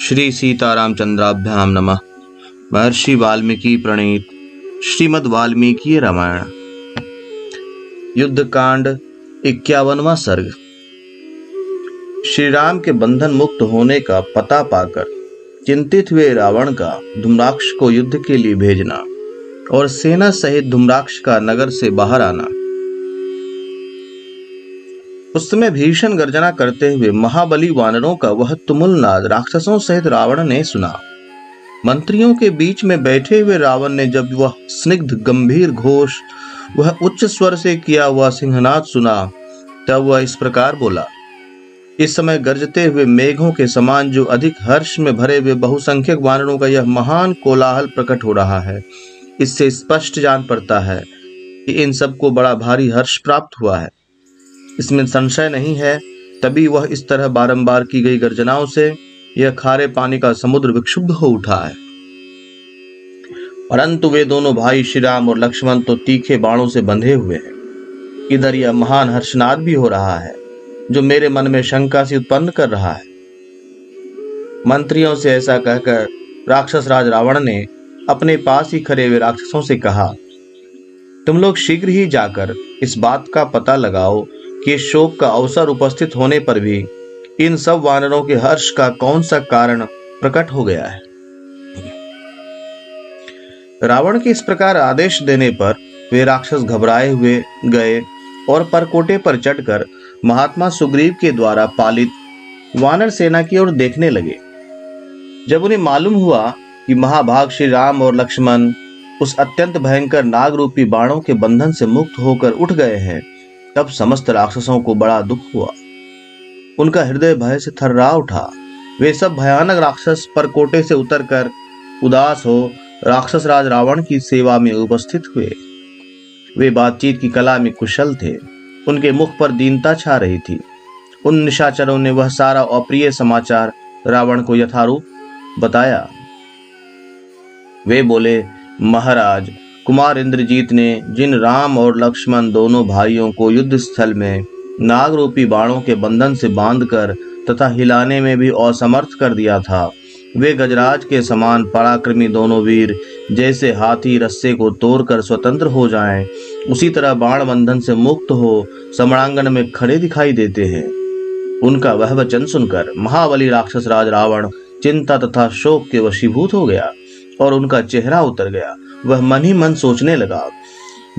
श्री सीतारामचंद्राभ्याम नमः। महर्षि वाल्मीकि प्रणीत श्रीमद् वाल्मीकि रामायण युद्धकांड 51वां सर्ग। श्री राम के बंधन मुक्त होने का पता पाकर चिंतित हुए रावण का धूम्राक्ष को युद्ध के लिए भेजना और सेना सहित धूम्राक्ष का नगर से बाहर आना। उस समय भीषण गर्जना करते हुए महाबली वानरों का वह तुमुल नाद राक्षसों सहित रावण ने सुना। मंत्रियों के बीच में बैठे हुए रावण ने जब वह स्निग्ध गंभीर घोष, वह उच्च स्वर से किया हुआ सिंहनाद सुना, तब वह इस प्रकार बोला। इस समय गरजते हुए मेघों के समान जो अधिक हर्ष में भरे हुए बहुसंख्यक वानरों का यह महान कोलाहल प्रकट हो रहा है, इससे स्पष्ट जान पड़ता है कि इन सबको बड़ा भारी हर्ष प्राप्त हुआ है। इसमें संशय नहीं है। तभी वह इस तरह बारंबार की गई गर्जनाओं से यह खारे पानी का समुद्र विक्षुब्ध हो उठा है। परंतु वे दोनों भाई श्री राम और लक्ष्मण तो तीखे बाणों से बंधे हुए हैं। इधर यह महान हर्षनाद भी हो रहा है जो मेरे मन में शंका सी उत्पन्न कर रहा है। मंत्रियों से ऐसा कहकर राक्षस राज रावण ने अपने पास ही खड़े हुए राक्षसों से कहा, तुम लोग शीघ्र ही जाकर इस बात का पता लगाओ कि शोक का अवसर उपस्थित होने पर भी इन सब वानरों के हर्ष का कौन सा कारण प्रकट हो गया है। रावण के इस प्रकार आदेश देने पर वे राक्षस घबराए हुए गए और परकोटे पर चढ़कर महात्मा सुग्रीव के द्वारा पालित वानर सेना की ओर देखने लगे। जब उन्हें मालूम हुआ कि महाभाग श्री राम और लक्ष्मण उस अत्यंत भयंकर नाग रूपी बाणों के बंधन से मुक्त होकर उठ गए हैं, तब समस्त राक्षसों को बड़ा दुख हुआ। उनका हृदय भय से थर्रा उठा। वे सब भयानक राक्षस परकोटे से उतरकर उदास हो राक्षस राज रावण की सेवा में उपस्थित हुए। वे बातचीत की कला में कुशल थे। उनके मुख पर दीनता छा रही थी। उन निशाचरों ने वह सारा अप्रिय समाचार रावण को यथारूप बताया। वे बोले, महाराज, कुमार इंद्रजीत ने जिन राम और लक्ष्मण दोनों भाइयों को युद्ध स्थल में नाग रूपी बाणों के बंधन से बांधकर तथा हिलाने में भी असमर्थ कर दिया था, वे गजराज के समान पराक्रमी दोनों वीर जैसे हाथी रस्से को तोड़कर स्वतंत्र हो जाएं, उसी तरह बाण बंधन से मुक्त हो समरांगण में खड़े दिखाई देते हैं। उनका वह वचन सुनकर महाबली राक्षस राज रावण चिंता तथा शोक के वशीभूत हो गया और उनका चेहरा उतर गया। वह मन ही मन सोचने लगा,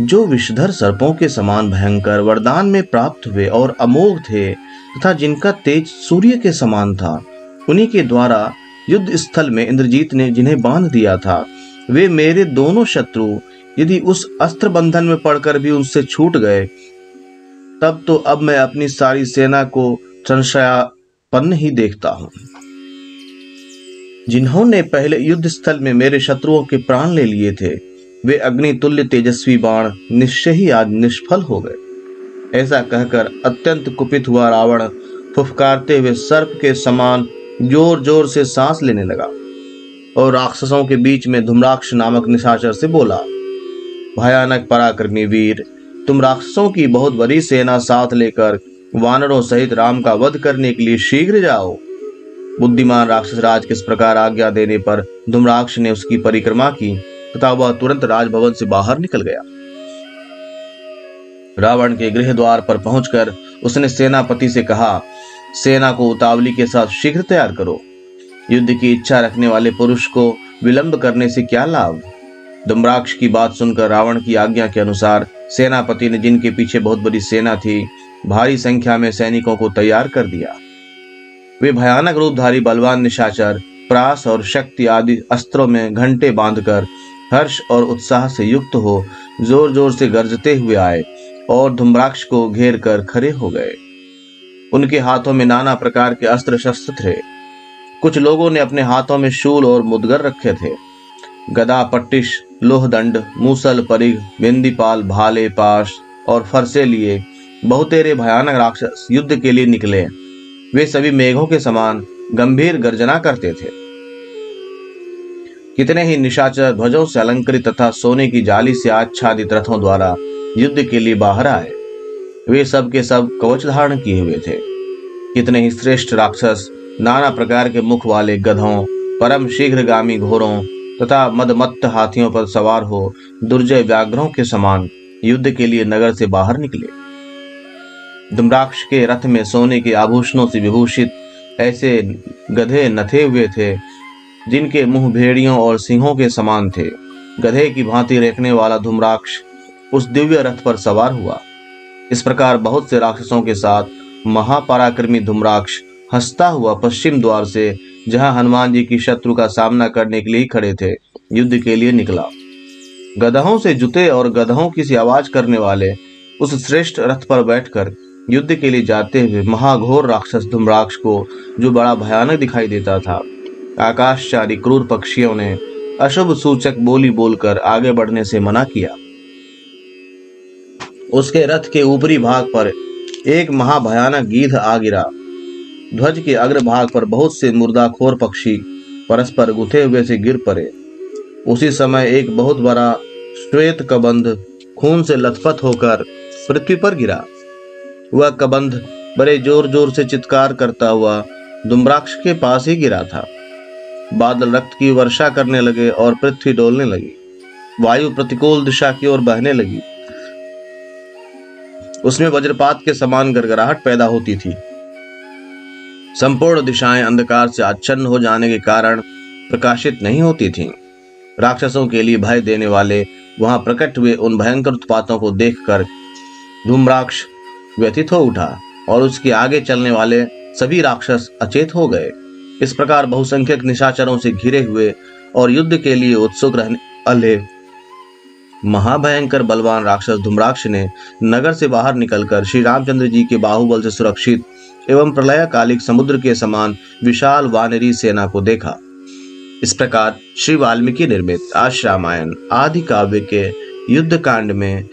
जो विषधर सर्पों के समान भयंकर वरदान में प्राप्त हुए और अमोघ थे तथा जिनका तेज सूर्य के समान था, उन्हीं के द्वारा युद्ध स्थल में इंद्रजीत ने जिन्हें बांध दिया था, वे मेरे दोनों शत्रु यदि उस अस्त्र बंधन में पड़कर भी उनसे छूट गए, तब तो अब मैं अपनी सारी सेना को संशयापन्न ही देखता हूं। जिन्होंने पहले युद्ध स्थल में मेरे शत्रुओं के प्राण ले लिए थे, वे अग्नि तुल्य तेजस्वी बाण निश्चय ही आज निष्फल हो गए। ऐसा कहकर अत्यंत कुपित हुआ रावण फुफकारते हुए सर्प के समान जोर जोर से सांस लेने लगा और राक्षसों के बीच में धूम्राक्ष नामक निशाचर से बोला, भयानक पराक्रमी वीर, तुम राक्षसों की बहुत बड़ी सेना साथ लेकर वानरों सहित राम का वध करने के लिए शीघ्र जाओ। बुद्धिमान राक्षस राज किस प्रकार आज्ञा देने पर धूम्राक्ष ने उसकी परिक्रमा की तथा वह तुरंत राजभवन से बाहर निकल गया। रावण के गृह द्वार पर पहुंचकर उसने सेनापति से कहा, सेना को उतावली के साथ शीघ्र तैयार करो। युद्ध की इच्छा रखने वाले पुरुष को विलंब करने से क्या लाभ। धूम्राक्ष की बात सुनकर रावण की आज्ञा के अनुसार सेनापति ने, जिनके पीछे बहुत बड़ी सेना थी, भारी संख्या में सैनिकों को तैयार कर दिया। वे भयानक रूपधारी बलवान निशाचर प्रास और शक्ति आदि अस्त्रों में घंटे बांधकर हर्ष और उत्साह से युक्त हो जोर जोर से गरजते हुए आए और धूम्राक्ष को घेर कर खड़े हो गए। उनके हाथों में नाना प्रकार के अस्त्र शस्त्र थे। कुछ लोगों ने अपने हाथों में शूल और मुदगर रखे थे। गदा, पट्टिश, लोहदंड, मूसल, परिघ, बिंदीपाल, भाले, पाश और फरसे लिए बहुतेरे भयानक राक्षस युद्ध के लिए निकले। वे सभी मेघों के समान गंभीर गर्जना करते थे। कितने ही निशाचर ध्वजों से अलंकृत तथा सोने की जाली से आच्छादित रथों द्वारा युद्ध के लिए बाहर आए। वे सब के सब कवच धारण किए हुए थे। कितने ही श्रेष्ठ राक्षस नाना प्रकार के मुख वाले गधों, परम शीघ्रगामी घोड़ों तथा मदमत्त हाथियों पर सवार हो दुर्जय व्याघ्रों के समान युद्ध के लिए नगर से बाहर निकले। धूम्राक्ष के रथ में सोने के आभूषणों से विभूषित ऐसे गधे नथे हुए थे जिनके मुंह भेड़ियों और सिंहों के समान थे। गधे की भांति रेखने वाला धूम्राक्ष उस दिव्य रथ पर सवार हुआ। इस प्रकार बहुत से राक्षसों के साथ महापराक्रमी धूम्राक्ष हंसता हुआ पश्चिम द्वार से, जहां हनुमान जी की शत्रु का सामना करने के लिए खड़े थे, युद्ध के लिए निकला। गधों से जुते और गधों की सी आवाज करने वाले उस श्रेष्ठ रथ पर बैठकर युद्ध के लिए जाते हुए महाघोर राक्षस धूम्राक्ष को, जो बड़ा भयानक दिखाई देता था, आकाशचारी क्रूर पक्षियों ने अशुभ सूचक बोली बोलकर आगे बढ़ने से मना किया। उसके रथ के ऊपरी भाग पर एक महाभयानक गीध आ गिरा। ध्वज के अग्रभाग पर बहुत से मुर्दाखोर पक्षी परस्पर गुथे हुए से गिर पड़े। उसी समय एक बहुत बड़ा श्वेत कबंध खून से लथपथ होकर पृथ्वी पर गिरा। वह कबंध बड़े जोर जोर से चित्कार करता हुआ धूम्राक्ष के पास ही गिरा था। बादल रक्त की वर्षा करने लगे और पृथ्वी डोलने लगी। वायु प्रतिकूल दिशा की ओर बहने लगी। उसमें वज्रपात के समान गड़गड़ाहट पैदा होती थी। संपूर्ण दिशाएं अंधकार से आच्छन्न हो जाने के कारण प्रकाशित नहीं होती थीं। राक्षसों के लिए भय देने वाले वहां प्रकट हुए उन भयंकर उत्पातों को देखकर धूम्राक्ष व्यथित हो उठा और उसके आगे चलने वाले सभी राक्षस अचेत हो गए। इस प्रकार बहुसंख्यक निशाचरों से घिरे हुए और युद्ध के लिए उत्सुक रहने वाले महाभयंकर बलवान राक्षस धूम्राक्ष ने नगर से बाहर निकलकर श्री रामचंद्र जी के बाहुबल से सुरक्षित एवं प्रलयकालिक समुद्र के समान विशाल वानरी सेना को देखा। इस प्रकार श्री वाल्मीकि निर्मित आश रामायण आदि काव्य के युद्ध कांड में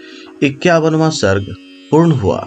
51वां सर्ग पूर्ण हुआ।